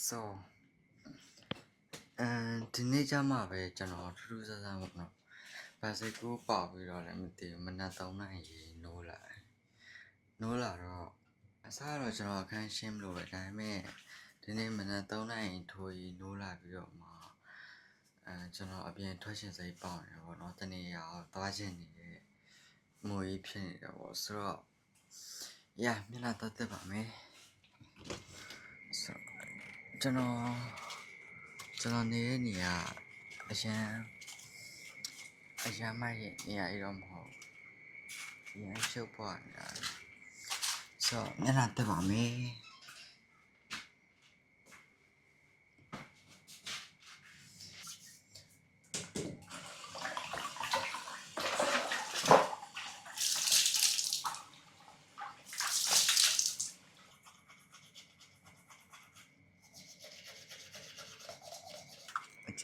so ဒီနေ့ကျမှပဲကျွန်တော်ထူးထူးဆန်းဆန်းပေါ့နော်ဘာစိတ်ကူးပေါပြီးတော့လည်းမသိဘူးမနက်3နာရီနိုးလာတော့အစားတော့ကျွန်တော်အခန်းရှင်းမလို့ပဲဒါပေမဲ့ဒီနေ့မနက်3နာရီထိုးပြီးနိုးလာပြီးတော့မှကျွန်တော်အပြင်ထွက်ရှင်စိတ်ပေါနေတယ်ပေါ့နော်တနေ့ရောသွားချင်နေတဲ့မွေးဖြစ်နေတယ်ပေါ့ဆိုတော့မျက်နှာတက်ပါမယ်ဆိုကျွန်တော်နေတဲ့နေရာအရန်မိုက်ရဲ့နေရာရောမဟုတ်အရန်ရှုပ်ပွားနေတာဆိုတော့မျက်နှာတက်ပါမယ်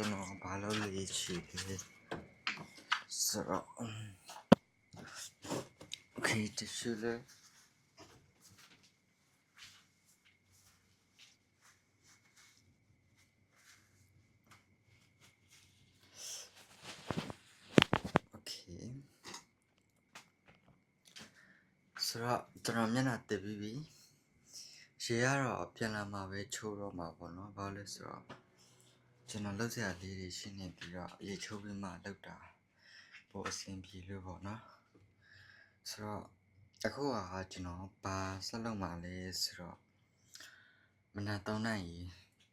ကျွန်တော်ဘာလို့လေ့ချီလဲဆိုတော့ okay တရှူလေဆိုတော့ကျွန်တော်မျက်နှာတက်ပြီးပြီရေကတော့ပြန်လာမှာပဲချိုးတော့မှာပေါ့နော်ဘာလို့လဲဆိုတော့ကျွန်တော်လုပ်စရာလေးတွေရှင်းနေပြီးတော့ရေချိုးပြီးမှလုပ်တာပိုအဆင်ပြေလို့ပေါ့နော်ဆိုတော့အခုကကျွန်တော်ဘာဆက်လုပ်မှာလဲဆိုတော့မနက်3နာရီ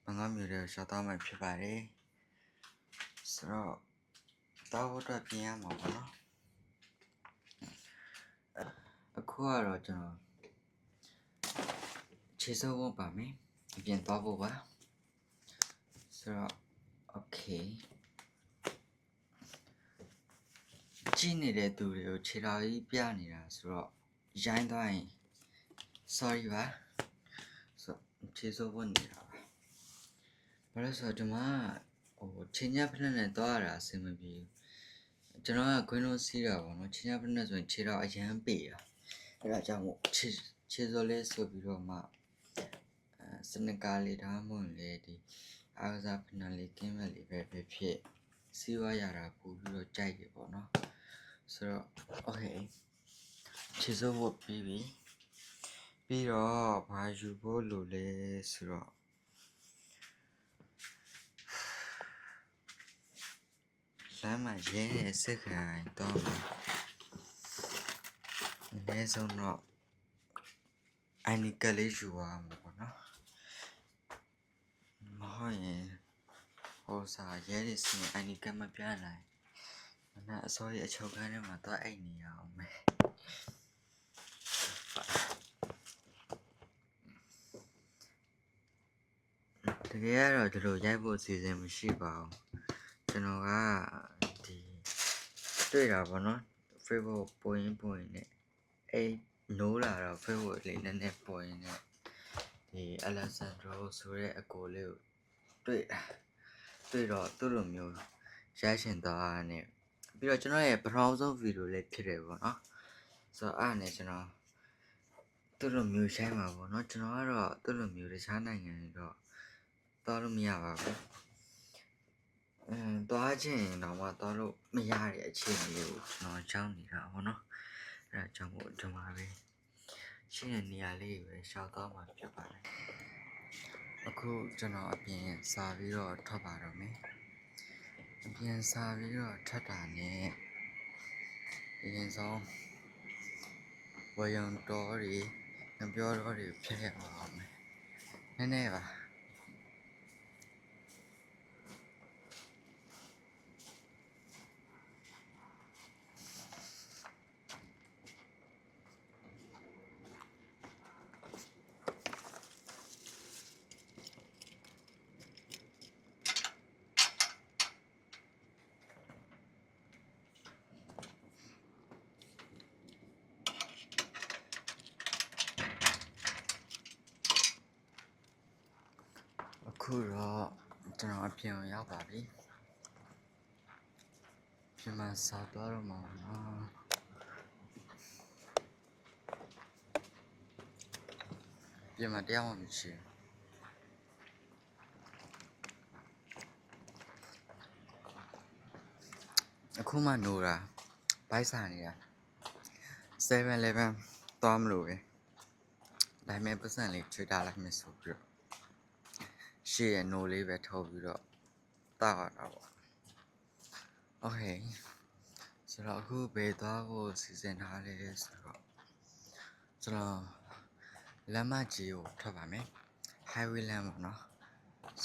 ဘင်္ဂမျိုးတွေရှော့တော့မှဖြစ်ပါတယ်ဆိုတော့တောက်ဖို့အတွက်ပြင်ရမှာပေါ့နော်အခုကတော့ကျွန်တော်ခြေစုပ်ဖို့ပါမယ်အပြင်သွားဖို့ပါဆိုတော့ okay ကြည့်နေတဲ့သူတွေကိုခြေတော်ကြီးပြနေတာဆိုတော့ရိုင်းသွားရင် sorry ပါဆိုတော့ခြေစုပ်ဖို့နေတာပါဘာလို့ဆိုတော့ဒီမှာချင်းညက်ဖက်နဲ့သွားရတာအဆင်မပြေဘူးကျွန်တော်ကခွင်းလုံးစီးတာပေါ့နော်ချင်းညက်ဖက်နဲ့ဆိုရင်ခြေတော်အရန်ပေတာအဲ့ဒါကြောင့်မို့ခြေစုပ်လေးဆိုပြီးတော့မှစနစ်ကားလေးထားမှလေဒီအားကစားဖက်လေးကင်းမဲ့လေးပဲဖြစ်စီးဝါရတာပို့ပြီးတော့ကြိုက်တယ်ပေါ့နော်ဆိုတော့ okay ခြေစုပ်ဖို့ပြီးတော့ဘာယူဖို့လိုလဲဆိုတော့လမ်းမှာရဲတဲ့စစ်ခိုင်တော့အနည်းဆုံးတော့အိုင်နီကလေးယူရမှာပေါ့နော်မဟုတ်ရင်ရဲတွေစီအိုင်နီကမပြနိုင်မနက်အစောကြီးအချုပ်ခန်းထဲမှာသွားအိတ်နေရအောင်မယ်တကယ်ကတော့ဒီလိုရိုက်ဖို့အစီအစဉ်မရှိပါဘူးကျွန်တော်ကဒီတွေ့တာပေါ့နော် Facebook ပို့ရင်နဲ့နိုးလာတော့ Facebook လေးနည်းနည်းပို့ရင်နဲ့ဒီအလက်ဆန်ဒရိုဆိုတဲ့အကိုလေးကိုတွေ့တော့သူ့လိုမျိုးရိုက်ရှင်သွားတယ်ပြီးတော့ကျွန်တော်ရဲ့ပထမဆုံးဗီဒီယိုလေးဖြစ်တယ်ပေါ့နော်ဆိုတော့အဲ့နဲ့ကျွန်တော်သူ့လိုမျိုးရိုက်မှာပေါ့နော်ကျွန်တော်ကတော့သူ့လိုမျိုးတခြားနိုင်ငံတွေတော့သွားလို့မရပါဘူးသွားခြင်းတော့မှသွားလို့မရတဲ့အခြေအနေကိုကျွန်တော်ကြောက်နေတာပေါ့နော်အဲ့ဒါကြောင့်မို့ဒီမှာပဲရှင်းတဲ့နေရာလေးပဲရှောက်သွားမှာဖြစ်ပါတယ်အခုကျွန်တော်အပြင်စာပြီးတော့ထွက်ပါတော့မယ်အပြင်စာပြီးတော့ထွက်တာနဲ့အရင်ဆုံးဝယုံတော်တွေငပြောတော်တွေဖျက်ရအောင်မယ်နည်းနည်းပါအခုတော့ကျွန်တော်အပြင်ရောက်ပါပြီပြင်မှာစာသွားတော့မှာနော်ပြင်မှာတရားမှမရှိ အခုမှနိုးတာဘိုက်စာနေတာ7-Eleven သွားမလို့ပဲဒါပေမဲ့ပတ်စံလေးချွေထားလိုက်မယ်ဆိုပြီးတော့ရှေ့ရနိုးလေးပဲထုတ်ပြီးတော့တောက်ရတာပေါ့โอเคဆိုတော့အခုဘယ်သွားဖို့စီစဉ်ထားလဲဆိုတော့ကျွန်တော်လမ်းမကြီးကိုထွက်ပါမယ် highway လမ်းပေါ့နော်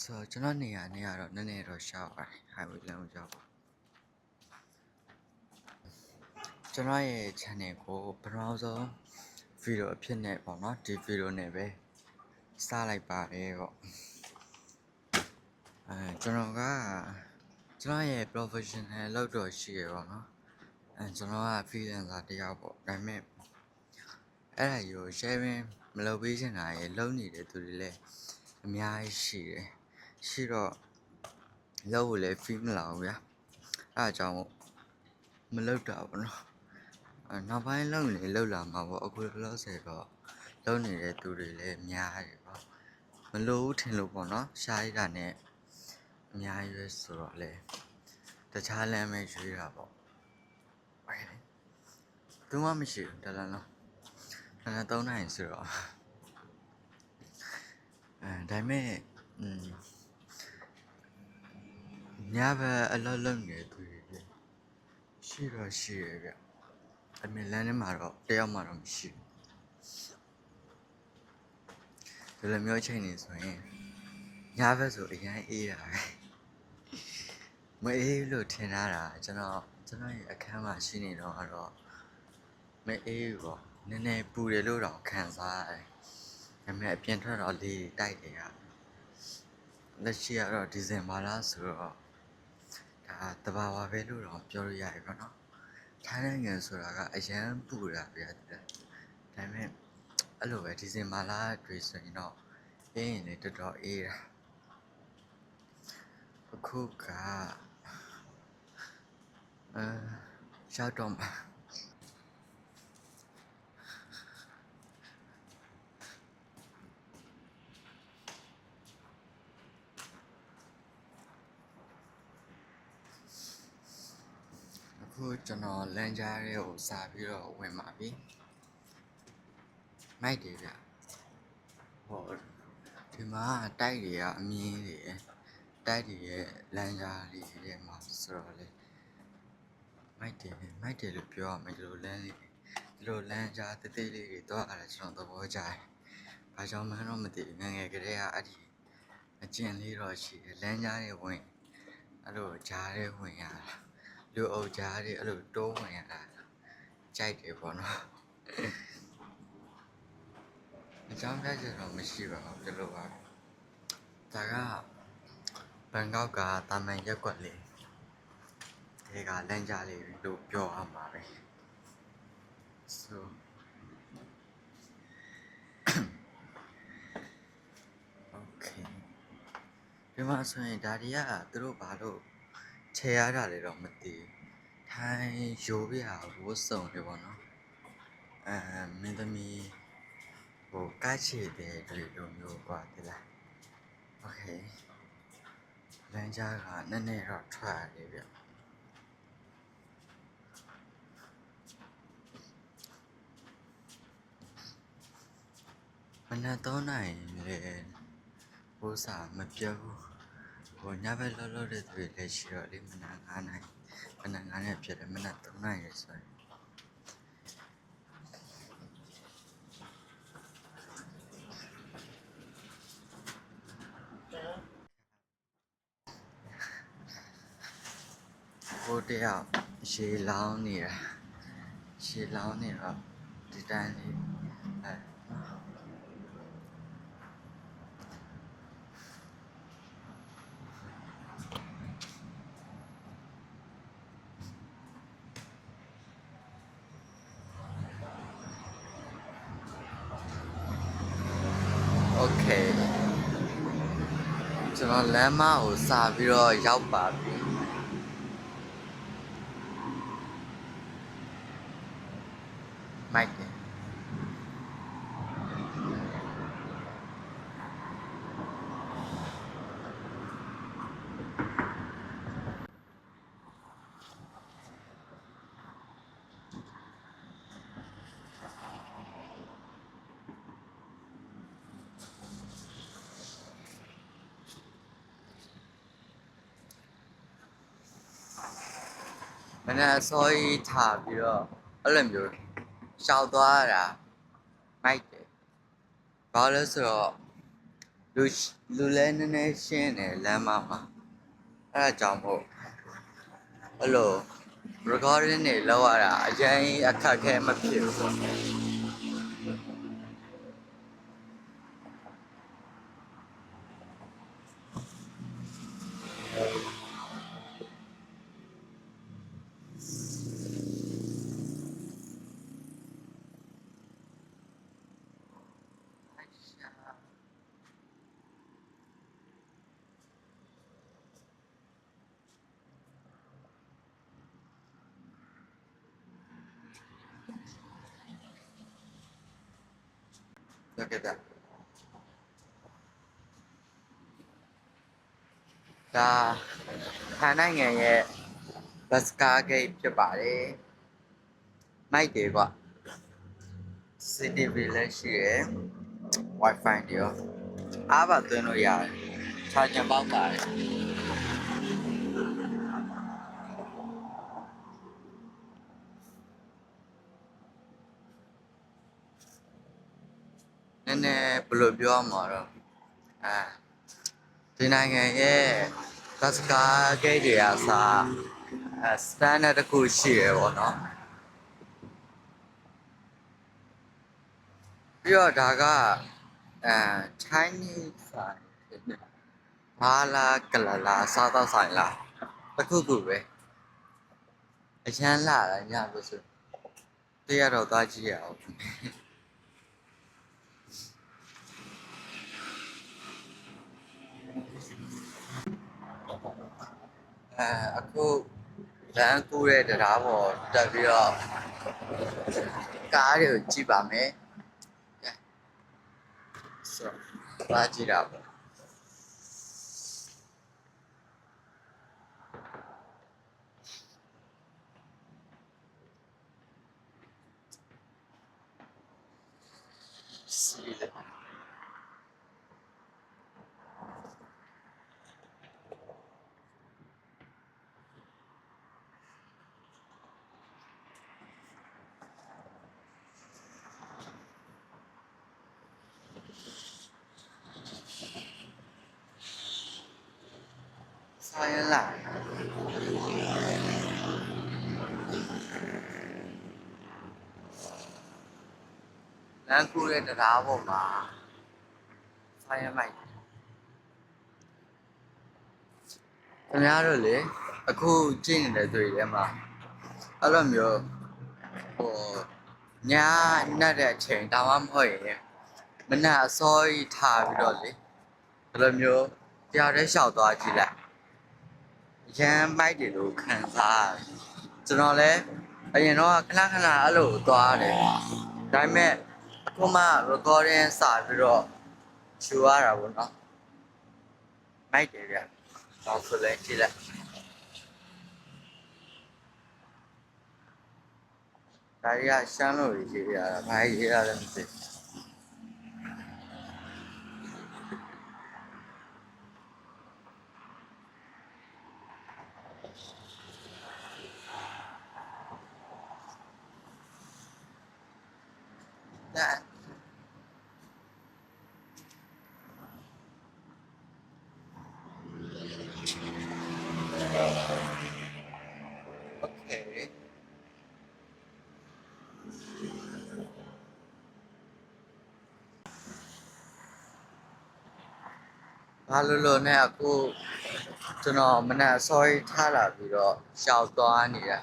ဆိုတော့ကျွန်တော်နေရာနဲ့ကတော့နည်းနည်းတော့ရှောက်ပါတယ် highway လမ်းကိုရောက်ပါကျွန်တော်ရဲ့ channel ကိုပထမဆုံး video အဖြစ်နဲ့ပေါ့နော်ဒီ video နဲ့ပဲစလိုက်ပါတယ်ပေါ့ကျွန်တော်ရဲ့ professional လောက်တော့ရှိရပါတော့ကျွန်တော်က freelancer တယောက်ပေါ့ဒါပေမဲ့အဲ့ဒါကို sharing မလုပ်ပေးချင်တာရေလုံးနေတဲ့သူတွေလည်းအများကြီးရှိတယ်ရှိတော့လောက်ကိုလည်း feel မလာဘူးဗျာအဲ့အကြောင်းမလုပ်တာပေါ့နော်နောက်ပိုင်းလုံနေလောက်လာမှာပေါ့အခုလောဆယ်တော့လုံနေတဲ့သူတွေလည်းများတယ်ပေါ့မလို့ထင်လို့ပေါ့နော်ရှားရတာနဲ့အများကြီးပဲဆိုတော့လေတခြားလမ်းပဲရွေးတာပေါ့သူမှမရှိဘူးတလန်းလုံး3နိုင်ဆိုတော့ဒါပေမဲ့ညဘက်အလုပ်လုပ်နေသူတွေရှိတော့ရှိရဗျအမေလမ်းထဲမှာတော့တယောက်မှတော့မရှိဘူးဒီလိုမျိုးချိန်နေဆိုရင်ညဘက်ဆိုအရင်အေးတာပဲမအေးလို့ထင်တာကျွန်တော်ရဲ့အခန်းမှာရှိနေတော့ကတော့မအေးဘူးပေါ့နည်းနည်းပူတယ်လို့တော့ခံစားရတယ်ဒါပေမဲ့အပြင်ထွက်တော့လေတိုက်တယ်ကလက်ရှိကတော့ဒီဇင်ဘာလဆိုတော့ဒါတဘာဝပဲလို့တော့ပြောလို့ရတယ်ပေါ့နော်ထိုင်းနိုင်ငံဆိုတာကအရန်ပူတာဗျာဒါပေမဲ့အဲ့လိုပဲဒီဇင်ဘာလတွေဆိုရင်တော့အေးရင်လည်းတော်တော်အေးတာအခုကရှောက်တော့မှာအခုကျွန်တော်လမ်းကြားထဲကိုစာပြီးတော့ဝင်ပါပြီမိုက်တယ်ဗျဟောဒီမှာတိုက်တွေကအမြင်တွေတိုက်တွေရဲ့လမ်းကြားလေးတွေမှာဆိုတော့လေမိုက်တယ်လို့ပြောရမယ်ဒီလိုလမ်းလေးဒီလိုလမ်းကြားတေးသေးလေးတွေတော့အဲ့ဒါကျွန်တော်သဘောကျတယ်ဘာကြောင့်မှန်းတော့မသိဘူးငယ်ငယ်ကလေးကအဲ့ဒီအကျင့်လေးတော့ရှိတယ်လမ်းကြားတွေဝင်အဲ့လိုကြားတွေဝင်ရတာလူအုပ်ကြားတွေအဲ့လိုတိုးဝင်ရတာကြိုက်တယ်ပေါ့နော်အကြောင်းပြချက်တော့မရှိပါဘူးဒီလိုပါဒါကဘန်ကောက်ကတာမန်ရက်ကွက်လေးဒီကလမ်းကြားလေးလို့ပြောအောင်ပါပဲ so ဒီမှာဆိုရင်ဒါတွေကသူတို့ဘာလို့ခြေရတာလဲတော့မသိဘူးထိုင်းရိုးပြဝတ်စုံတွေပေါ့နော်မင်းသမီးဟိုကားချေတဲ့တွေလိုမျိုးกว่าတလားโอเคလမ်းကြားကနည်းနည်းတော့ထွက်ရတယ်ဗျမနက်3နာရီလေဟိုစာမပြောဘူးဟိုညဘက်လောလောတဲ့တွေလည်းရှိတော့လေမနက်9နာရီမနက်9နာရီဖြစ်တယ်မနက်3နာရီဆိုရင်ဟိုတယောက်ရေလောင်းနေတာဒီတိုင်းလေးโอเคကျွန်တော်လမ်းမကိုစာပြီးတော့ရောက်ပါပြီမိုက်တယ် နေ့အစောကြီးထားပြီးတော့အဲ့လိုမျိုးရှောက်သွားရတာမိုက်တယ်ဘာလို့လဲဆိုတော့လူလဲနည်းနည်းရှင်းတယ်လမ်းမှာအဲ့ဒါကြောင့်မို့အဲ့လို recording တွေလောက်ရတာအရင်အခက်ခဲမဖြစ်ဘူးပေါ့ဟုတ်ကဲ့ဒါထိုင်းနိုင်ငံရဲ့ဘတ်စကားဂိတ်ဖြစ်ပါတယ်မိုက်တယ်ကွာ CCTV လည်းရှိရယ် Wi-Fi တွေရောအားပါသွင်းလို့ရတယ်ချာဂျန်ပေါက်ပါတယ်နည်းနည်းဘယ်လိုပြောမှာတော့ဒီနိုင်ငံရဲ့ဘတ်စကားဂိတ်တွေကစားstandard တစ်ခုရှိရယ်ပေါ့နော်ပြီးတော့ဒါကChinese ဆိုင်ဘာလားကလလာစားတော့ဆိုင်လားတစ်ခုခုပဲအရန်လာတာညလို့ဆိုတရားတော့သွားကြည့်ရအောင်အခုလမ်းကူးတဲ့တရားပေါ်တက်ပြီးတော့ကားတွေကိုကြည့်ပါမယ်ဆိုတော့သွားကြည့်တာပေါ့စီးတယ်ဆိုင်လာလမ်းကူးတဲ့တရားပေါ်မှာဆိုင်ရမိုက်ခင်ဗျားတို့လေအခုကြည့်နေတဲ့တွေ့ထဲမှာအဲ့လိုမျိုးဟိုညနေတဲ့အချိန်ဒါမှမဟုတ်ရင်မနက်အစောကြီးထားပြီးတော့လေအဲ့လိုမျိုးတရားထဲလျှောက်သွားကြည့်လိုက်ရမ်းမိုက်တယ်လို့ခံစားရတယ်ကျွန်တော်လည်းအရင်တော့ခဏအဲ့လိုသွားတယ်ဒါပေမဲ့အခုမှ recording စပြီးတော့ရှူရတာပေါ့နော်မိုက်တယ်ဗျတော့ဆိုလဲကြည့်လိုက်ဒါရီကရှမ်းလို့ရေးရတာဘာရေးရလဲမသိဒါโอเคဘာလို့နဲ့အခုကျွန်တော်မနက်အစောကြီးထားလာပြီးတော့ရှောက်သွားနေတာ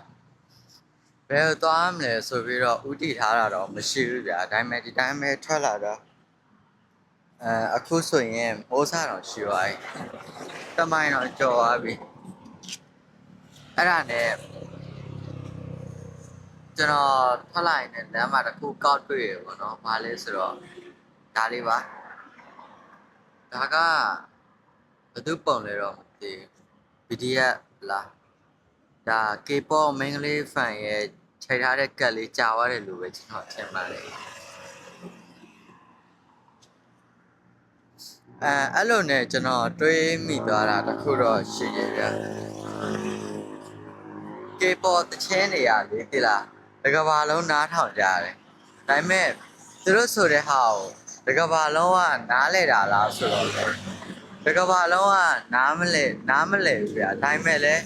ဘယ်သွားမလဲဆိုပြီးတော့ဥတီထားတာတော့မရှိဘူးဗျာဒါပေမဲ့ဒီတိုင်းပဲထွက်လာတာအခုဆိုရင်မိုးစားတော့ရှိသွားပြီတမိုင်းတော့ကြော်သွားပြီအဲ့ဒါနဲ့ကျွန်တော်ထွက်လာရင်လမ်းမှာတစ်ခုကောက်တွေ့ရပေါ့နော်ဘာလဲဆိုတော့ဒါလေးပါဒါကဘယ်သူပုံလဲတော့မသိဘူး PDF လားဒါ K-pop မင်းကလေး fan ရဲ့ချိန်ထားတဲ့ကတ်လေးကြာသွားတယ်လို့ပဲကျွန်တော်ထင်ပါတယ်အဲ့လိုနဲ့ကျွန်တော်တွေးမိသွားတာတခုတော့ရှိတယ်ဗျ K-pop တချင်းနေရလေဒီလားတကဘာလုံးနားထောင်ကြရတယ်ဒါပေမဲ့သူတို့ဆိုတဲ့ဟာကိုတကဘာလုံးကနားလဲတာလားဆိုတော့တကဘာလုံးကနားမလဲဘူးဗျာဒါပေမဲ့လည်း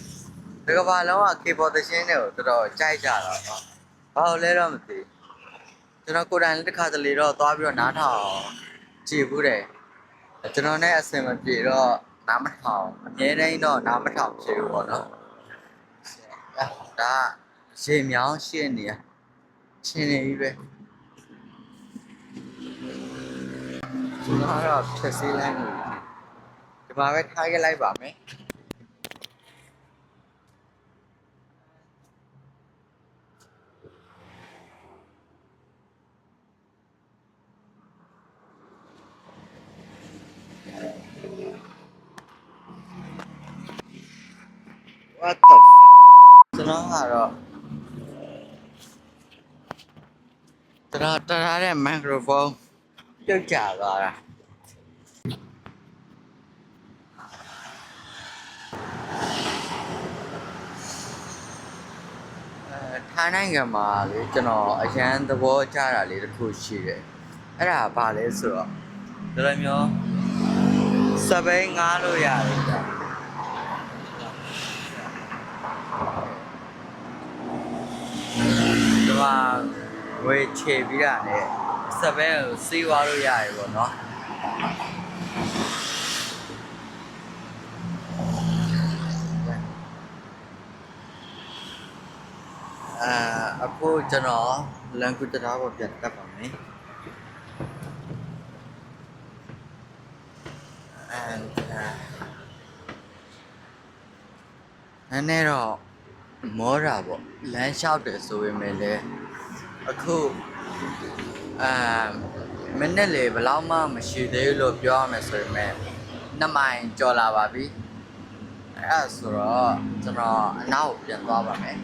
တကဘာလုံးက K-pop တချင်းတွေကိုတော်တော်ကြိုက်ကြတာပေါ့ဘာလို့လဲတော့မသိကျွန်တော်ကိုယ်တိုင်လည်းတစ်ခါတလေတော့သွားပြီးတော့နားထောင်ကြည့်ဘူးတယ်ကျွန်တော်နဲ့အဆင်မပြေတော့နားမထောင်အမြဲတမ်းတော့နားမထောင်ဖြစ်ဘူးပေါ့နော်ဒါရေမြောင်းရှင်းနေရချင်းနေပြီပဲကျွန်တော်ကတော့ဖြည့်စည်းလိုက်နေဒီမှာပဲထားခဲ့လိုက်ပါမယ်What the ကျွန်တော်ကတော့တထားတဲ့ microphone ပြုတ်ကျသွားတာထိုင်းနိုင်ငံမှာလေကျွန်တော်အရန်သဘောကျတာလေးတစ်ခုရှိတယ်အဲ့ဒါဘာလဲဆိုတော့ဒီလိုမျိုးစပိန်ငားလို့ရတယ်ကြာဒီမှာဝေချေပြီးတာနဲ့စပယ်ကိုစီးသွားလို့ရတယ်ပေါ့နော်အခုကျွန်တော်လန်ကူတရာကိုပြန်တက်ပါမယ်နည်းနည်းတော့မောတာပေါ့လမ်းလျှောက်တယ်ဆိုပေမဲ့လည်းအခုမိနစ်လေဘယ်လောက်မှမရှိသေးဘူးလို့ပြောရမယ်ဆိုပေမဲ့2မိုင်ကျော်လာပါပြီအဲ့ဒါဆိုတော့ကျွန်တော်အနောက်ကိုပြန်သွားပါမယ်